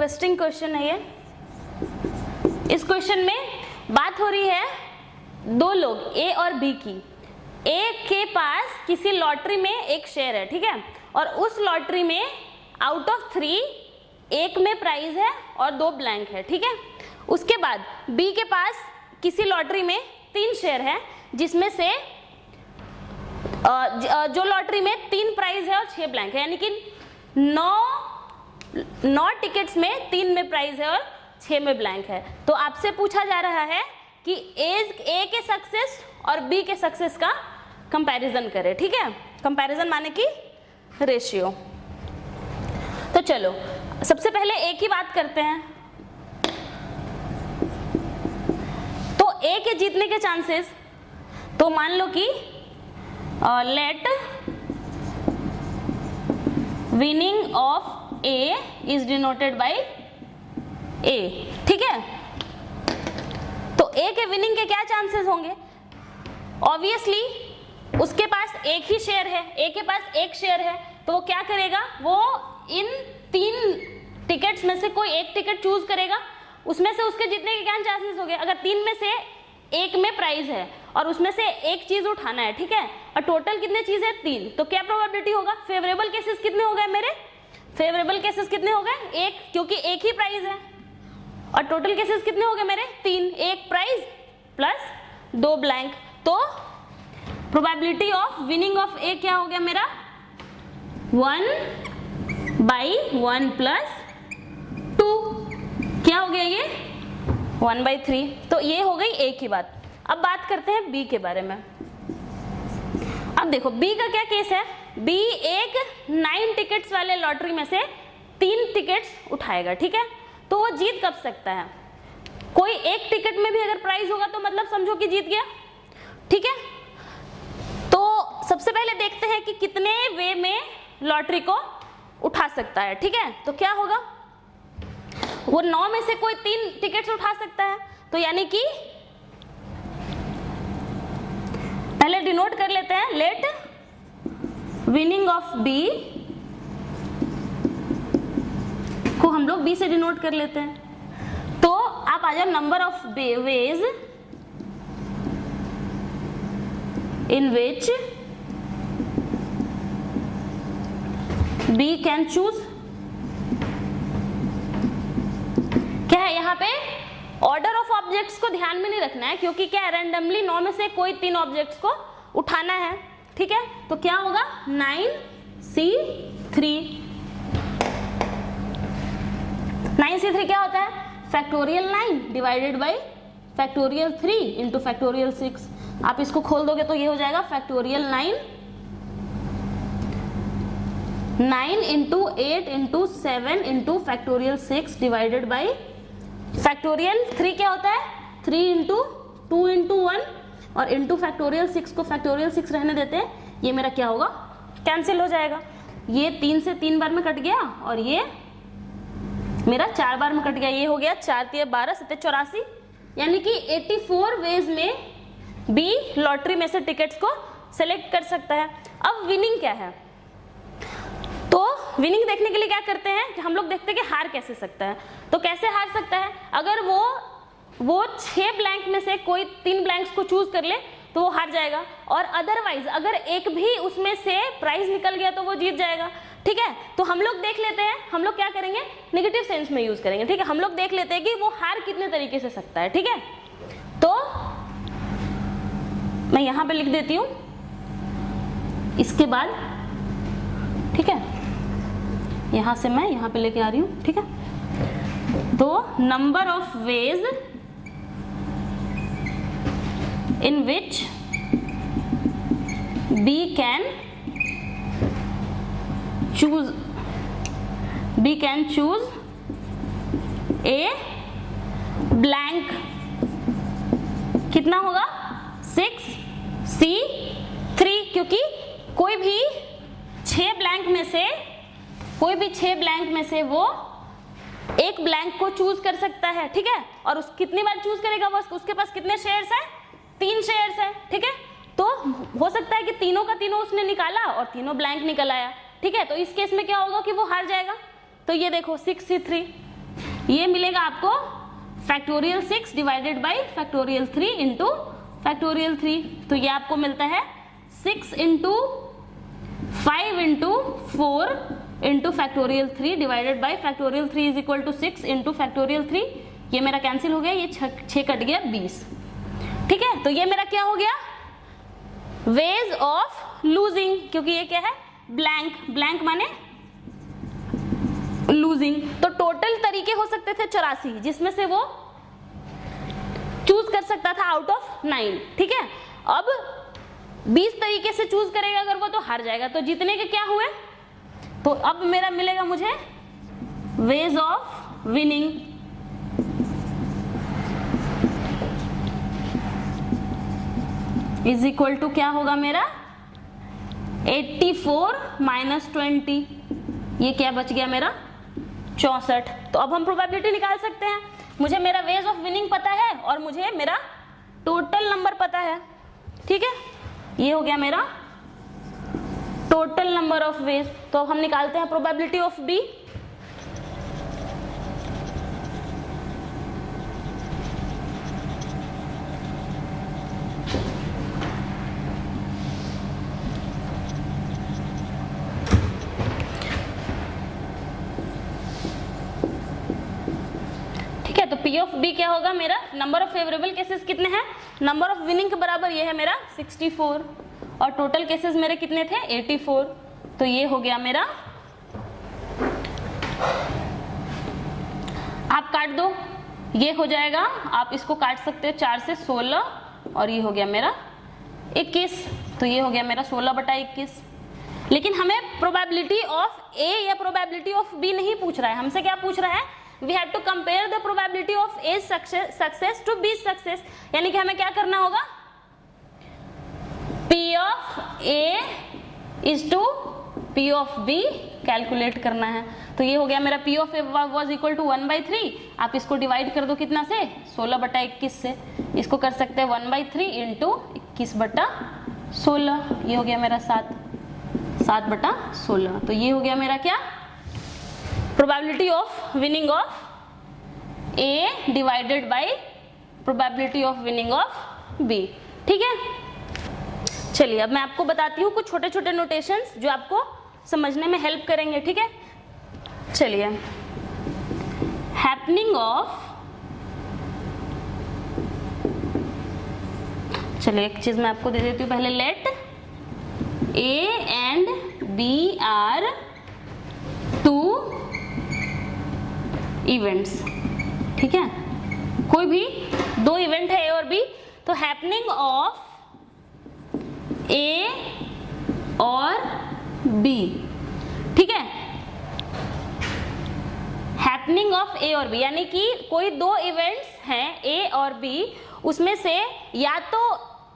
Interesting question है ये। इस क्वेश्चन में बात हो रही है दो लोग ए और बी की। ए के पास किसी लॉटरी में एक शेयर है, ठीक है, और उस लॉटरी में आउट ऑफ 3 एक में प्राइज है और 2 ब्लैंक है, ठीक है। उसके बाद बी के पास किसी लॉटरी में 3 शेयर है, जिसमें से जो लॉटरी में 3 प्राइज है और 6 ब्लैंक है, यानी कि 9 टिकट्स में 3 में प्राइज है और 6 में ब्लैंक है। तो आपसे पूछा जा रहा है कि ए के सक्सेस और बी के सक्सेस का कंपैरिजन करें, ठीक है। कंपैरिजन माने कि रेशियो। तो चलो सबसे पहले ए की बात करते हैं। तो ए के जीतने के चांसेस, तो मान लो कि let winning of A is denoted by A, ठीक है। तो ए के विनिंग के क्या चांसेस होंगे? ऑब्वियसली उसके पास एक ही शेयर है, ए के पास एक शेयर है, तो वो क्या करेगा, वो इन 3 टिकट्स में से कोई एक टिकट चूज करेगा, उसमें से उसके जीतने के क्या चांसेस हो गए? अगर 3 में से एक में प्राइज है और उसमें से एक चीज उठाना है, ठीक है, और टोटल कितने चीज है? 3, तो क्या प्रोबेबिलिटी होगा? फेवरेबल केसेस कितने हो गए मेरे? फेवरेबल केसेस कितने हो गए? 1, क्योंकि एक ही प्राइज है। और टोटल केसेस कितने हो गए मेरे? 3, एक प्राइज प्लस 2 ब्लैंक। तो प्रोबेबिलिटी ऑफ विनिंग ऑफ ए क्या हो गया मेरा? 1/1 + 2, क्या हो गया ये? 1/3। तो ये हो गई ए की बात। अब बात करते हैं बी के बारे में। अब देखो बी का क्या केस है। बी एक 9 टिकट्स वाले लॉटरी में से 3 टिकट्स उठाएगा, ठीक है। तो वो जीत कब सकता है? कोई एक टिकट में भी अगर प्राइस होगा तो मतलब समझो कि जीत गया, ठीक है। तो सबसे पहले देखते हैं कि कितने वे में लॉटरी को उठा सकता है, ठीक है। तो क्या होगा, वो 9 में से कोई 3 टिकट्स उठा सकता है, तो यानी कि पहले डिनोट कर लेते हैं, लेट विनिंग ऑफ बी को हम लोग बी से डिनोट कर लेते हैं। तो आप आ जाओ number of ways in which we can choose. क्या है यहाँ पे? ऑर्डर ऑफ ऑब्जेक्ट्स को ध्यान में नहीं रखना है, क्योंकि क्या है, रैंडमली 9 में से कोई 3 ऑब्जेक्ट्स को उठाना है, ठीक है। तो क्या होगा? 9C3। 9C3 क्या होता है? Factorial 9 divided by factorial 3 into factorial 6। आप इसको खोल दोगे तो ये हो जाएगा factorial 9 into 8 into 7 into factorial 6 divided by factorial 3 क्या होता है? 3 इंटू 2 इंटू 1 और इंटू फैक्टोरियल 6 को फैक्टोरियल 6 रहने देते हैं। ये मेरा क्या होगा? कैंसिल हो जाएगा। ये 3 से 3 बार में कट गया और ये मेरा 4 बार में कट गया। ये हो गया 4×3 12 7 84, यानी कि 84 वेज में बी लॉटरी में से टिकट्स को सेलेक्ट कर सकता है। अब विनिंग क्या है? तो विनिंग देखने के लिए क्या करते हैं कि हम लोग देखते हैं कि हार कैसे सकता है। तो कैसे हार सकता है? अगर वो 6 ब्लैंक में से कोई 3 ब्लैंक्स को चूज कर ले तो वो हार जाएगा, और अदरवाइज अगर एक भी उसमें से प्राइज निकल गया तो वो जीत जाएगा, ठीक है। तो हम लोग देख लेते हैं, हम लोग क्या करेंगे, नेगेटिव सेंस में यूज करेंगे, ठीक है। हम लोग देख लेते हैं कि वो हार कितने तरीके से सकता है, ठीक है। तो मैं यहां पे लिख देती हूं इसके बाद, ठीक है, यहां से मैं यहां पे लेके आ रही हूं, ठीक है। तो number of veg in which B can choose a blank, कितना होगा? 6C3, क्योंकि कोई भी 6 ब्लैंक में से वो एक ब्लैंक को चूज कर सकता है, ठीक है। और उस कितनी बार चूज करेगा? बस उसके पास कितने शेयर्स है? 3 शेयर्स है, ठीक है। तो हो सकता है कि तीनों का तीनों उसने निकाला और तीनों ब्लैंक निकल आया, ठीक है। तो इस केस में क्या होगा कि वो हार जाएगा। तो ये देखो 6C3, ये मिलेगा आपको factorial 6 divided by factorial 3 into factorial 3। तो ये आपको मिलता है 6 into 5 into 4 into factorial 3 divided by factorial 3 is equal to 6 into factorial 3। ये मेरा कैंसिल हो गया, ये 6 कट गया 20। ठीक है, तो ये मेरा क्या हो गया, वेज ऑफ लूजिंग, क्योंकि ये क्या है ब्लैंक, ब्लैंक माने लूजिंग। तो टोटल तरीके हो सकते थे 84, जिसमें से वो चूज कर सकता था आउट ऑफ 9। ठीक है, अब 20 तरीके से चूज करेगा अगर वो, तो हार जाएगा। तो जीतने के क्या हुए, तो अब मेरा मिलेगा मुझे ways of winning. Is equal to क्या होगा मेरा 84 माइनस 20, ये क्या बच गया मेरा 64। तो अब हम प्रोबेबिलिटी निकाल सकते हैं। मुझे मेरा वेज ऑफ विनिंग पता है और मुझे मेरा टोटल नंबर पता है। ठीक है, ये हो गया मेरा टोटल नंबर ऑफ वेज। तो अब हम निकालते हैं प्रोबेबिलिटी ऑफ बी। तो P ऑफ B क्या होगा मेरा, नंबर ऑफ फेवरेबल केसेस कितने हैं, नंबर ऑफ विनिंग के बराबर ये है मेरा 64 और टोटल केसेस मेरे कितने थे 84। तो ये हो गया मेरा, आप काट दो, ये हो जाएगा, आप इसको काट सकते हो 4 से 16 और ये हो गया मेरा 21। तो ये हो गया मेरा 16/21। लेकिन हमें प्रोबेबिलिटी ऑफ A या प्रोबेबिलिटी ऑफ B नहीं पूछ रहा है, हमसे क्या पूछ रहा है, we have to compare the probability of A success to B success। यानी कि हमें क्या करना होगा, P of A is to P of B calculate करना है। तो ये हो गया मेरा P of A was equal to 1/3। आप इसको डिवाइड कर दो कितना से 16/21 से, इसको कर सकते हैं 1/3 इंटू 21/16, ये हो गया मेरा 7/16। तो ये हो गया मेरा क्या, probability of winning of A divided by probability of winning of B। ठीक है, चलिए अब मैं आपको बताती हूँ कुछ छोटे छोटे नोटेशंस जो आपको समझने में हेल्प करेंगे। ठीक है, चलिए हैपनिंग ऑफ, चलिए एक चीज मैं आपको दे देती हूँ पहले, let A and B are two events. ठीक है, कोई भी दो इवेंट है A और B, तो हैपनिंग ऑफ A और B। ठीक है, हैपनिंग ऑफ A और B यानी कि कोई दो इवेंट्स हैं A और B, उसमें से या तो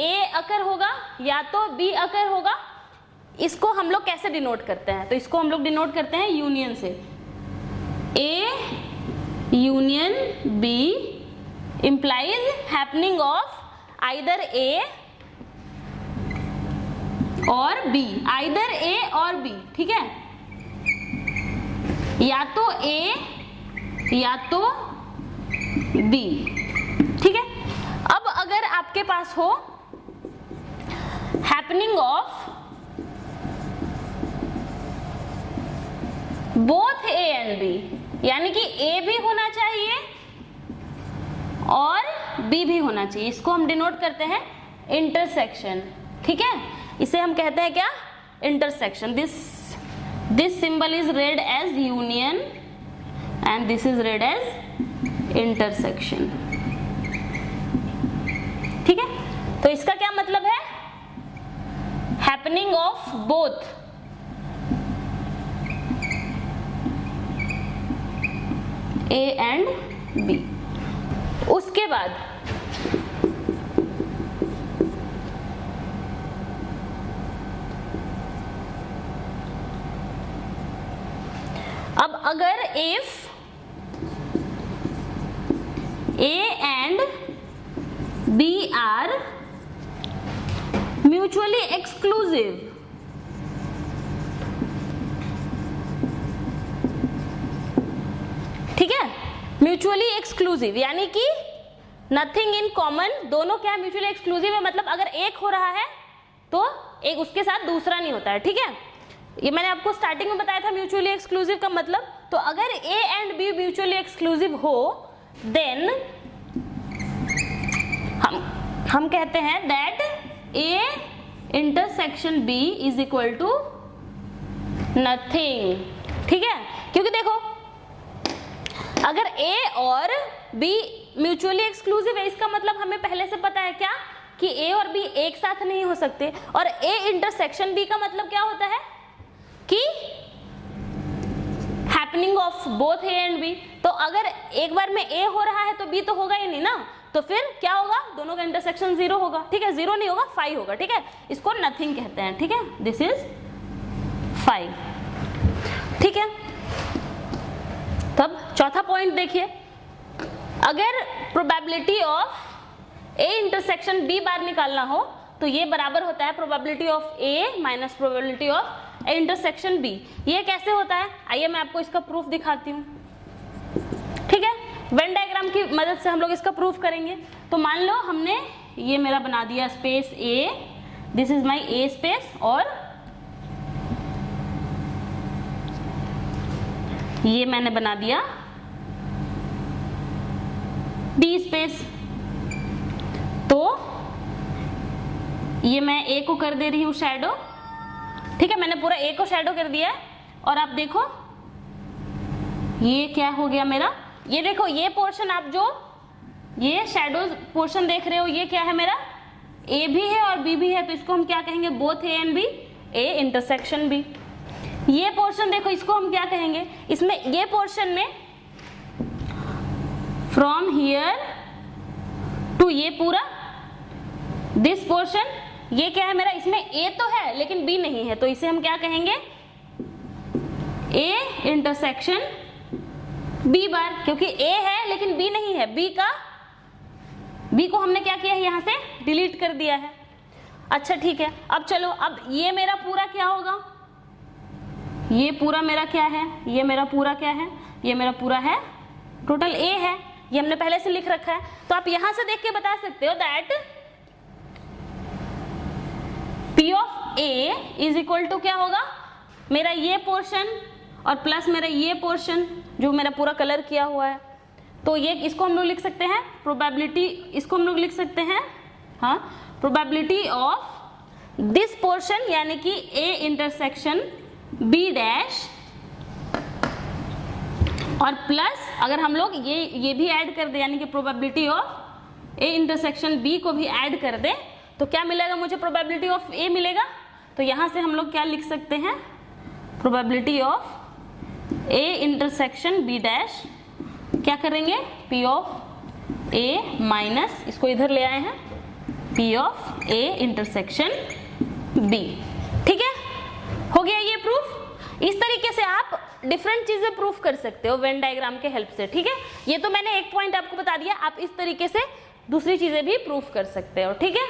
A अकर होगा या तो B अकर होगा। इसको हम लोग कैसे डिनोट करते हैं, तो इसको हम लोग डिनोट करते हैं यूनियन से। A union B implies happening of either A और B, either A और B। ठीक है, या तो A या तो B। ठीक है, अब अगर आपके पास हो happening of both A and B, यानी कि A भी होना चाहिए और B भी होना चाहिए, इसको हम डिनोट करते हैं इंटरसेक्शन। ठीक है, इसे हम कहते हैं क्या, intersection. This symbol is read as union and this is read as intersection. ठीक है, तो इसका क्या मतलब है, happening of both A and B। उसके बाद अब अगर if A and B are mutually exclusive, ठीक है, म्यूचुअली एक्सक्लूसिव यानी कि नथिंग इन कॉमन, दोनों क्या है म्यूचुअली एक्सक्लूसिव है, मतलब अगर एक हो रहा है तो एक उसके साथ दूसरा नहीं होता है, ठीक है। ये मैंने आपको स्टार्टिंग में बताया था म्यूचुअली एक्सक्लूसिव का मतलब। तो अगर A and B mutually exclusive हो देन हम कहते हैं that A intersection B is equal to nothing, ठीक है। क्योंकि देखो अगर ए और बी म्यूचुअली एक्सक्लूसिव है, इसका मतलब हमें पहले से पता है क्या कि ए और बी एक साथ नहीं हो सकते, और ए इंटरसेक्शन बी का मतलब क्या होता है कि happening of both A and B. तो अगर एक बार में ए हो रहा है तो बी तो होगा ही नहीं ना, तो फिर क्या होगा, दोनों का इंटरसेक्शन 0 होगा, ठीक है। 0 नहीं होगा, 5 होगा, ठीक है। इसको नथिंग कहते हैं, ठीक है। दिस इज 5, ठीक है। तब चौथा पॉइंट देखिए, अगर probability of A intersection B bar निकालना हो तो ये बराबर होता है probability of A minus probability of A intersection B. ये कैसे होता है, आइए मैं आपको इसका प्रूफ दिखाती हूँ, ठीक है। वेन डायग्राम की मदद से हम लोग इसका प्रूफ करेंगे। तो मान लो हमने ये मेरा बना दिया space A, this is my A space, और ये मैंने बना दिया बी स्पेस। तो ये मैं ए को कर दे रही हूं शैडो, ठीक है। मैंने पूरा ए को शैडो कर दिया है, और आप देखो ये क्या हो गया मेरा, ये देखो ये पोर्शन आप जो ये शैडो पोर्शन देख रहे हो ये क्या है मेरा, ए भी है और बी भी है, तो इसको हम क्या कहेंगे, both A and B, A intersection B. ये पोर्शन देखो, इसको हम क्या कहेंगे, इसमें ये पोर्शन में फ्रॉम हियर टू ये पूरा दिस पोर्शन, ये क्या है मेरा, इसमें ए तो है लेकिन बी नहीं है, तो इसे हम क्या कहेंगे, ए इंटरसेक्शन बी बार, क्योंकि ए है लेकिन बी नहीं है, बी को हमने क्या किया है, यहां से डिलीट कर दिया है। अच्छा ठीक है, अब चलो, अब ये मेरा पूरा क्या होगा, ये पूरा मेरा क्या है, ये मेरा पूरा क्या है, ये मेरा पूरा है टोटल ए है, ये हमने पहले से लिख रखा है। तो आप यहां से देख के बता सकते हो that P of A is equal to क्या होगा, मेरा ये पोर्शन और प्लस मेरा ये पोर्शन जो मेरा पूरा कलर किया हुआ है। तो ये इसको हम लोग लिख सकते हैं प्रोबेबिलिटी, इसको हम लोग लिख सकते हैं हाँ, प्रोबेबिलिटी ऑफ दिस पोर्शन यानी कि ए इंटरसेक्शन बी डैश, और प्लस अगर हम लोग ये भी ऐड कर दे यानी कि probability of A intersection B को भी ऐड कर दे, तो क्या मिलेगा मुझे, प्रोबेबिलिटी ऑफ ए मिलेगा। तो यहां से हम लोग क्या लिख सकते हैं, probability of A intersection B dash, क्या करेंगे, पी ऑफ ए माइनस, इसको इधर ले आए हैं, P of A intersection B, ठीक है। हो गया ये प्रूफ। इस तरीके से आप डिफरेंट चीजें प्रूफ कर सकते हो वेन डायग्राम के हेल्प से, ठीक है। ये तो मैंने एक पॉइंट आपको बता दिया, आप इस तरीके से दूसरी चीजें भी प्रूफ कर सकते हो, ठीक है।